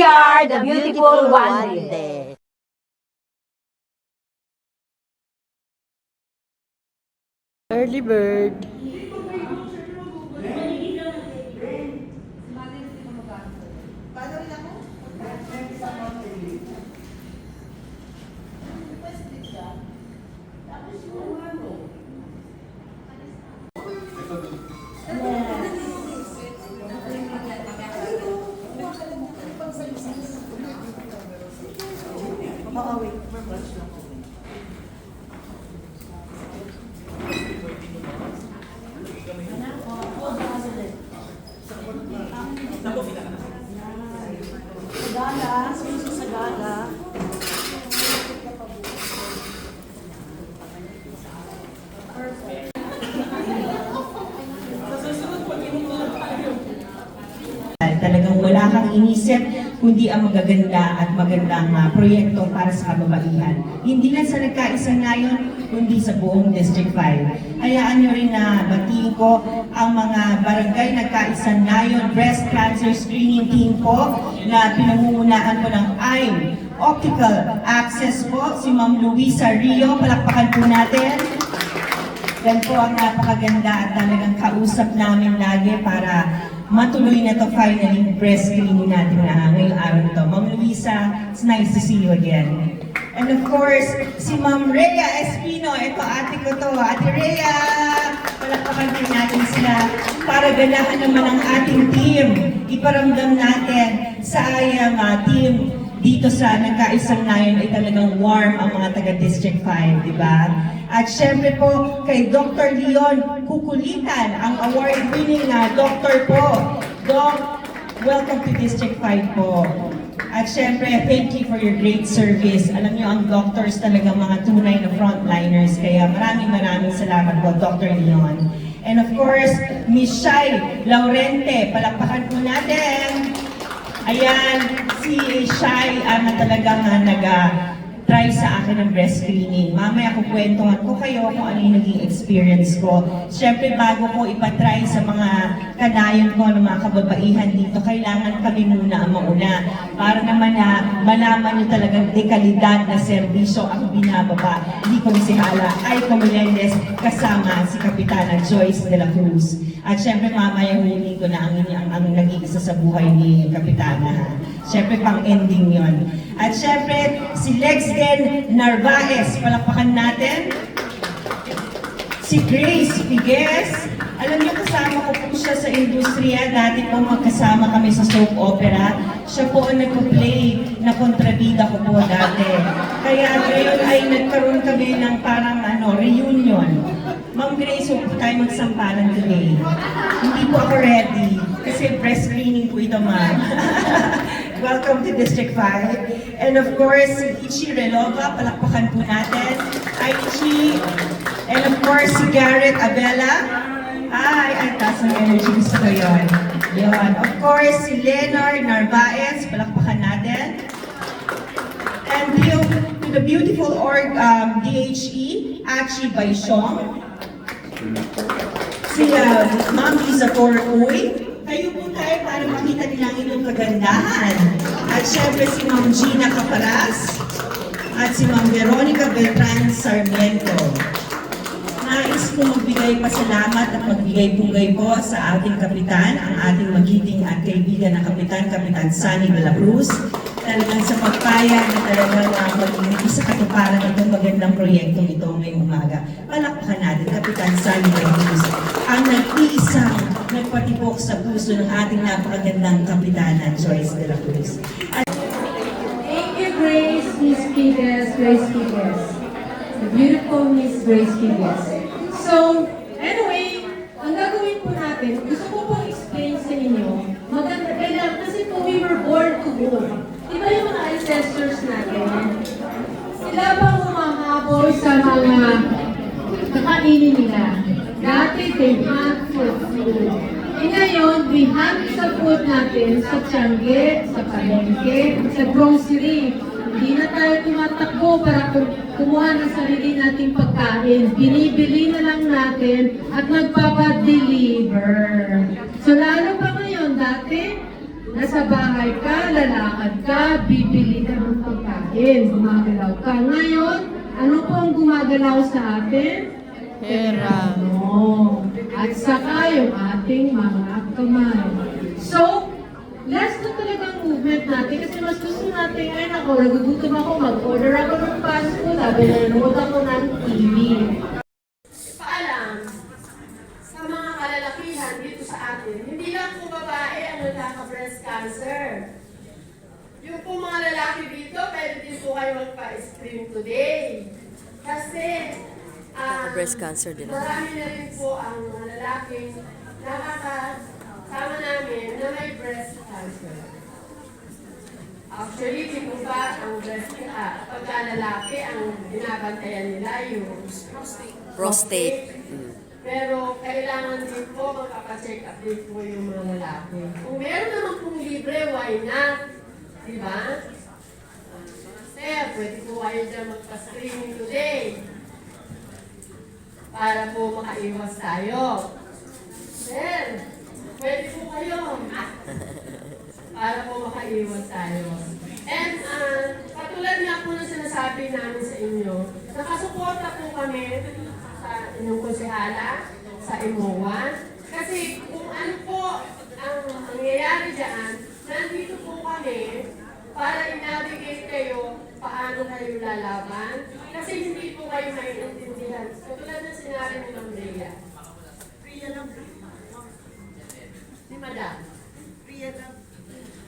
are the beautiful one day. Early bird. Talagang wala kang inisip kundi ang magaganda at magandang proyekto para sa kababaihan. Hindi lang sa nagkaisang ngayon, kundi sa buong District 5. Hayaan nyo rin na batiin ko ang mga barangay nagkaisang ngayon breast cancer screening team po na pinangungunahan po ng AIM Optical Access po, si Ma'am Luisa Rio. Palakpakan po natin. Yan po ang napakaganda at talagang kausap namin lagi para matuloy na to finally breast screening natin na ngayong araw ito. Ma'am Luisa, it's nice to see you again. And of course, si Ma'am Rhea Espino, ito ate ko to. Ate Rhea, palakpakan din natin sila para ganahan naman ang ating team. Iparamdam natin sa team dito sa nagkaisang ngayon ay talagang warm ang mga taga-District 5, di ba? At syempre po, kay Dr. Leon Kukulitan, ang award-winning na doctor po. Doc, welcome to District 5 po. At syempre, thank you for your great service. Alam niyo, ang doctors talagang mga tunay na frontliners. Kaya maraming salamat po, Dr. Leon. And of course, Miss Shai Laurente, palakpakan po natin. Ayan, si Shai na talagang nag-try sa akin ng breast screening. Mamaya kukwentuhan ko kayo kung ano yung naging experience ko. Siyempre, bago ko ipatry sa mga kanayon ko ng mga kababaihan dito, kailangan kami muna ang mauna. Para naman na malaman nyo talagang dekalidad na serbisyo ang binababa. Hindi ko si Hala, Aiko Melendez, kasama si Kapitana Joyce de la Cruz. At syempre, mamaya huli ko na ang nag-iisa sa buhay ni Kapitana. Syempre, pang-ending yon. At syempre, si Lexden Narvaez, palakpakan natin. Si Grace Figuez, alam niyo kasama ko po siya sa industriya. Dati po magkasama kami sa soap opera. Siya po ang nag-play na kontrabida ko po dati. Kaya ngayon ay nagkaroon kami ng parang reunion. Ma'am Grace, huwag po tayo magsampalan today. Hindi po ako ready. Kasi breast screening po ito, ma'am. Welcome to District 5. And of course, Ichi Relova, palakpakan po natin. Hi, Ichi. And of course, si Garrett Abela. Ay, taas ng energy. Gusto ko yun. Yun. Of course, si Leonard Narvaez, palakpakan natin. And to the beautiful DHE, Achi Baishong. Si Ma'am Lisa Uy. Kayo po tayo para makita nila ang inyong kagandahan. At syempre si Ma'am Gina Caparas at si Ma'am Veronica Beltran Sarmiento. Nais ko magbigay pasalamat at magbigay-pugay po sa ating kapitan, ang ating magiting at kaibigan na kapitan, Kapitan Sunny de la Cruz. Talagang sa pagpayag na talagang maging isa katuparan itong magandang proyektong ito ngayong umaga. Palakpakan natin, Kapitan Sunny de la Cruz, ang nag-iisang nagpatibok sa puso ng ating napakagandang kapitanan, Joyce de la Cruz. Thank you, Grace, Miss Figuez, Grace Figuez. The beautiful Miss Grace Figuez. So, anyway, ang gagawin po natin, gusto ko pong explain sa inyo, maganda, kailangan kasi po we were born to go. Diba yung mga ancestors natin? Sila bang humahabol sa mga kakainin nila? Dati, they hunt for food. E ngayon, we hunt sa food natin sa tiangge, sa palengke, sa grocery. Hindi na tayo tumatakbo para kumuha ng sarili nating pagkain. Binibili na lang natin at nagpapa-deliver. So lalo pa ngayon, dati, Nasa bahay ka, lalakad ka, bibili ka ng pagkain, gumagalaw ka. Ngayon, ano po ang gumagalaw sa atin? Pera. No. At saka yung ating mga kamay. So, last na talaga ang movement natin kasi mas gusto natin, ay nako, nagugutom ako, mag-order ako ng fast food, sabi na nanood ako ng TV. Paalam sa mga kalalakihan dito sa atin, hindi lang po babae ang nagkaka-breast cancer. Yung po mga lalaki dito, pwede din po kayo magpa-screen today. Kasi, Breast cancer din. marami na rin po ang mga lalaking nakakasama namin na may breast cancer. Actually, di po ba ang pagka lalaki, ang binabantayan nila yung Prostate. Pero kailangan din po magpapacheck up din po yung mga lalaki. Kung meron naman pong libre, why not? Diba? Sir, pwede po kayo dyan magpa-screening today para po makaiwas tayo. Sir, pwede po kayo para po makaiwas tayo. And katulad nga po na sinasabi namin sa inyo, nakasuporta po kami sa inyong konsehala, sa IMOA, kasi kung ano po ang nangyayari dyan, nandito po kami para i-navigate kayo paano kayo lalaban, kasi hindi po kayo maiintindihan. Katulad na sinabi ni Ma'am Rhea. Rhea lang. Di madam? Rhea lang.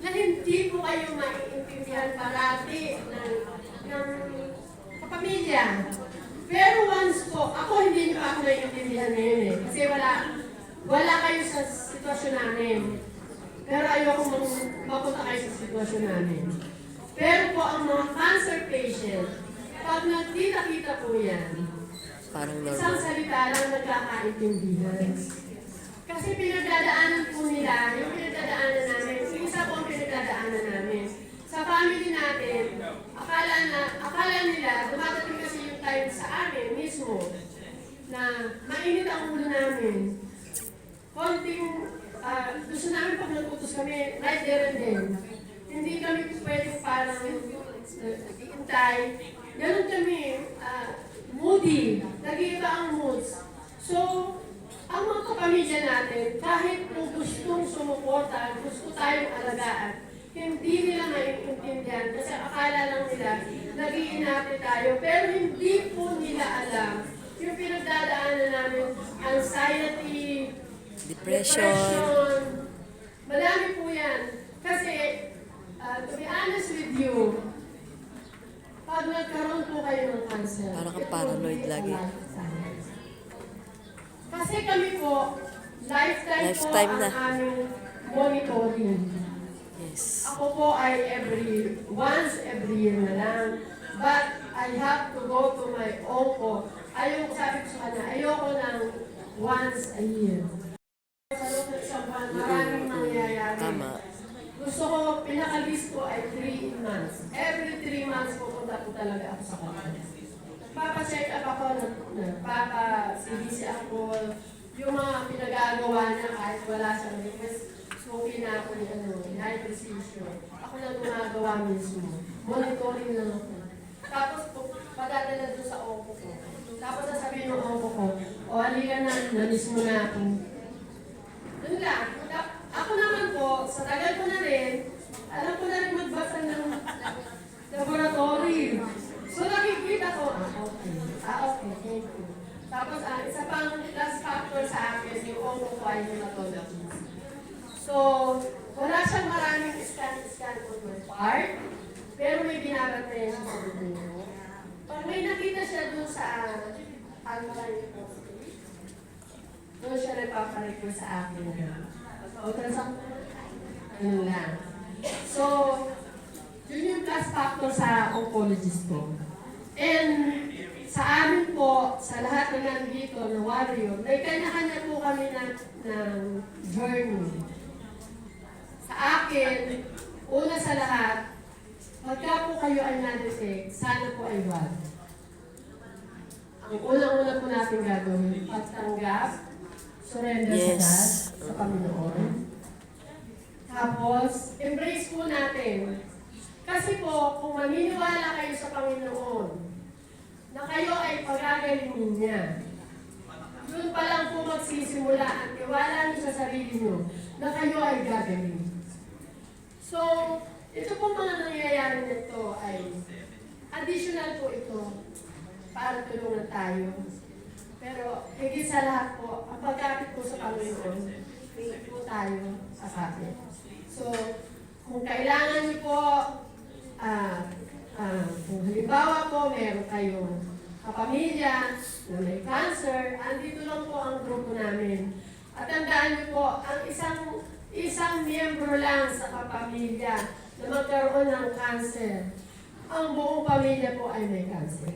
Na hindi po kayo maiintindihan parati ng kapamilya. Pero once po, ako hindi niyo ako naiintindihan ngayon eh. Kasi wala kayo sa sitwasyon namin. Pero ayoko mapunta kayo sa sitwasyon namin. Pero po ang mga cancer patient, pag nagkita-kita po yan, Parang isang normal. salita lang nagkakaintindihan. Kasi pinagdadaanan po nila, yung pinagdadaanan namin, yung isa po ang pinagdadaanan namin. Sa family natin, akala nila, dumadating kasi yung time sa amin mismo, na mainit ang ulo namin. Konting, gusto namin pag nag-utos kami, right there and then. Hindi kami pwedeng parang hintay. Ganun kami, moody, nag-iiba ang moods. So, ang mga kapamilya natin, kahit kung gustong sumuporta, gusto tayong alagaan, hindi nila maiintindihan kasi akala lang nila nag-iinapit tayo, pero hindi po nila alam yung pinagdadaanan namin, anxiety, depression. Madami po yan. Kasi, to be honest with you, pag nagkaroon po kayo ng cancer, Parang kang paranoid lagi. Kasi kami po, lifetime po Lifetime ang na. aming monitoring. Yes. Ako po ay once every year na lang. But I have to go to my onco. Sabi ko sa kanya, ayoko ng once a year. Sa loob ng isang buwan, maraming nangyayari. Tama. Gusto ko, pinaka-list ko ay 3 months. Every 3 months pupunta po talaga ako sa kanya. Papa-check up ako, nagpapa-CBC ako, yung mga pinagagawa niya kahit wala siyang request. Smoky na ako ni high precision. Ako na gumagawa mismo. Monitoring lang ako. Tapos padadala doon sa onko ko. Tapos sasabihin ng onko ko, o halika na, nalis mo na ako. Doon lang. Ako naman po, sa tagal ko na rin, alam ko na rin magbasa ng laboratory. So nakikita ko, okay, thank you. Tapos isa pang last factor sa akin, yung onko ko ay hematology. So, wala siyang maraming scan on my part, pero may binabantayan siya sa dugo. Pag may nakita siya dun sa alkaline phosphate, doon siya nagpaparequest sa akin. Ano lang. So, yun yung plus factor sa oncologist ko. And sa amin po, sa lahat na nandito na warrior, may kanya-kanya po kami ng journey. Sa akin, una sa lahat, pagka po kayo ay na-detect, sana po ay wag. Ang unang-una po natin gagawin, pagtanggap, surrender sa God, sa Panginoon. Tapos, embrace po natin. Kasi po, kung maniniwala kayo sa Panginoon, na kayo ay pagagalingin niya, doon pa lang po magsisimula ang tiwala niyo sa sarili niyo na kayo ay gagaling. So, ito po mga nangyayari nito ay additional po ito para tulungan tayo. Pero higit sa lahat po, ang pagkapit po sa Panginoon, hindi po tayo sasakit. So, kung kailangan niyo po, kung halimbawa po, meron kayong kapamilya na may cancer, andito lang po ang grupo namin. At tandaan niyo po, ang isang miyembro lang sa kapamilya na magkaroon ng cancer, ang buong pamilya po ay may cancer.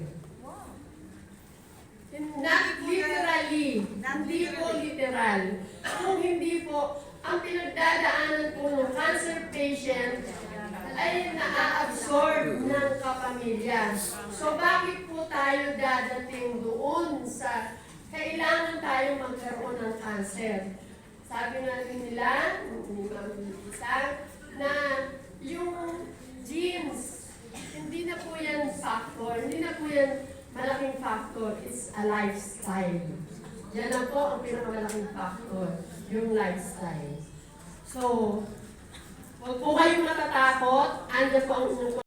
Not literally, hindi po literal. Kung hindi po, ang pinagdadaanan po ng cancer patient ay naa-absorb ng kapamilya. So bakit po tayo dadating doon sa kailangan tayo magkaroon ng cancer? Sabi nga rin nila, ni Ma'am Lisa, na yung genes, hindi na po yan factor, hindi na po yan malaking factor, it's a lifestyle. Yan lang po ang pinakamalaking factor, yung lifestyle. So, huwag po kayong matatakot, andyan po ang inyong